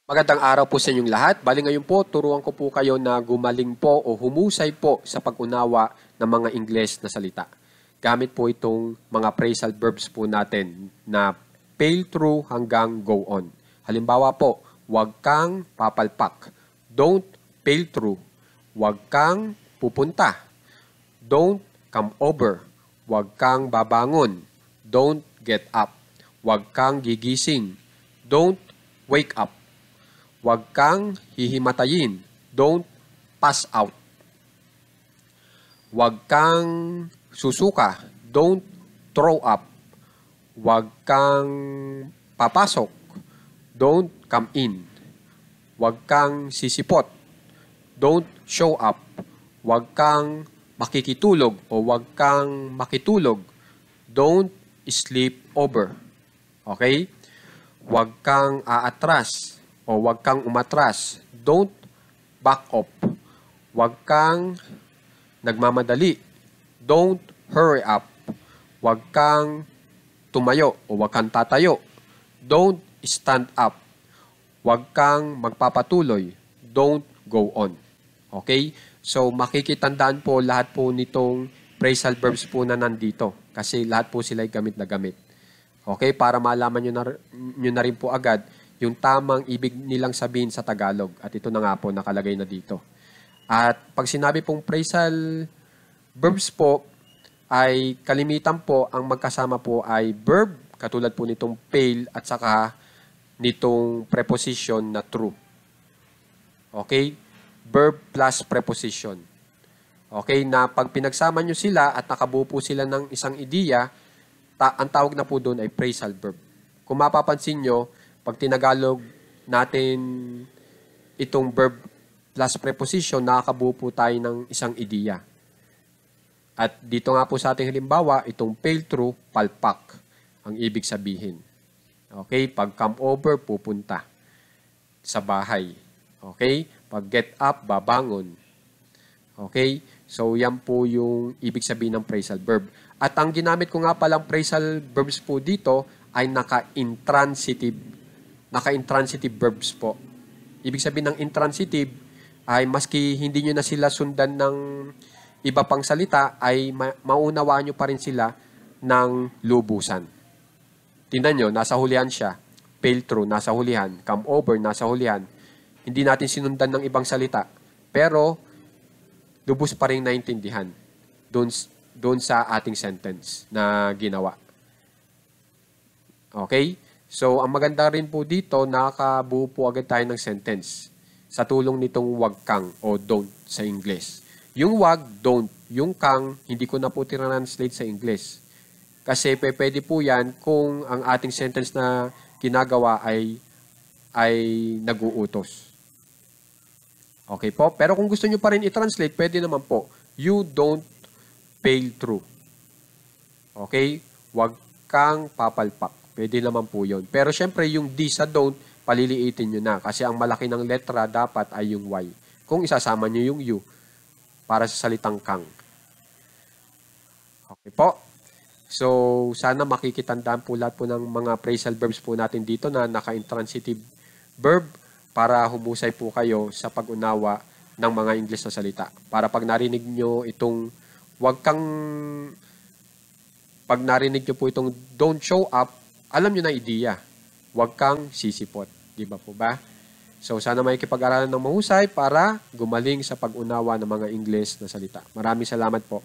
Magandang araw po sa inyong lahat. Bali ngayon po, turuan ko po kayo na gumaling po o humusay po sa pag-unawa ng mga Ingles na salita. Gamit po itong mga phrasal verbs po natin na fail through hanggang go on. Halimbawa po, huwag kang papalpak. Don't fail through. Huwag kang pupunta. Don't come over. Huwag kang babangon. Don't get up. Huwag kang gigising. Don't wake up. Huwag kang hihimatayin. Don't pass out. Huwag kang susuka. Don't throw up. Huwag kang papasok. Don't come in. Huwag kang sisipot. Don't show up. Huwag kang makikitulog o huwag kang makitulog. Don't sleep over. Okay? Huwag kang aatras o huwag kang umatras. Don't back up. Huwag kang nagmamadali. Don't hurry up. Huwag kang tumayo o huwag kang tatayo. Don't stand up. Huwag kang magpapatuloy. Don't go on. Okay? So, makikitandaan po lahat po nitong phrasal verbs po na nandito. Kasi lahat po sila ay gamit na gamit. Okay? Para malaman nyo na rin po agad yung tamang ibig nilang sabihin sa Tagalog. At ito na nga po, nakalagay na dito. At pag sinabi pong phrasal verbs po, ay kalimitan po, ang magkasama po ay verb, katulad po nitong fail, at saka nitong preposition na true. Okay? Verb plus preposition. Okay? Na pag pinagsama nyo sila at nakabuo po sila ng isang ideya, ang tawag na po doon ay phrasal verb. Kung mapapansin nyo, pag tinagalog natin itong verb plus preposition, nakakabuo po tayo ng isang ideya. At dito nga po sa ating halimbawa, itong fail through, palpak, ang ibig sabihin. Okay? Pag come over, pupunta sa bahay. Okay? Pag get up, babangon. Okay? So, yan po yung ibig sabihin ng phrasal verb. At ang ginamit ko nga palang phrasal verbs po dito ay naka-intransitive verbs po. Ibig sabihin ng intransitive ay maski hindi nyo na sila sundan ng iba pang salita, ay maunawaan nyo pa rin sila ng lubusan. Tingnan nyo, nasa hulihan siya. Fail through, nasa hulihan. Come over, nasa hulihan. Hindi natin sinundan ng ibang salita. Pero, lubos pa rin naintindihan doon sa ating sentence na ginawa. Okay? So, ang maganda rin po dito, nakakabuo po agad tayo ng sentence sa tulong nitong wag kang o don't sa English. Yung wag, don't. Yung kang, hindi ko na po translate sa English. Kasi pwede po yan kung ang ating sentence na ginagawa ay nag-uutos. Okay po? Pero kung gusto nyo pa rin i-translate, pwede naman po. You don't fail through. Okay? Wag kang papalpak. Pwede naman po yun. Pero syempre, yung D sa don't, paliliitin nyo na. Kasi ang malaki ng letra dapat ay yung Y. Kung isasama nyo yung U para sa salitang kang. Okay po? So, sana makikitandaan po lahat po ng mga phrasal verbs po natin dito na naka-intransitive verb para humusay po kayo sa pag-unawa ng mga English na salita. Para pag narinig nyo itong pag narinig nyo po itong don't show up, alam nyo na ideya. Huwag kang sisipot. Di ba po ba? So, sana makikipag-aralan ng mahusay para gumaling sa pag-unawa ng mga English na salita. Maraming salamat po.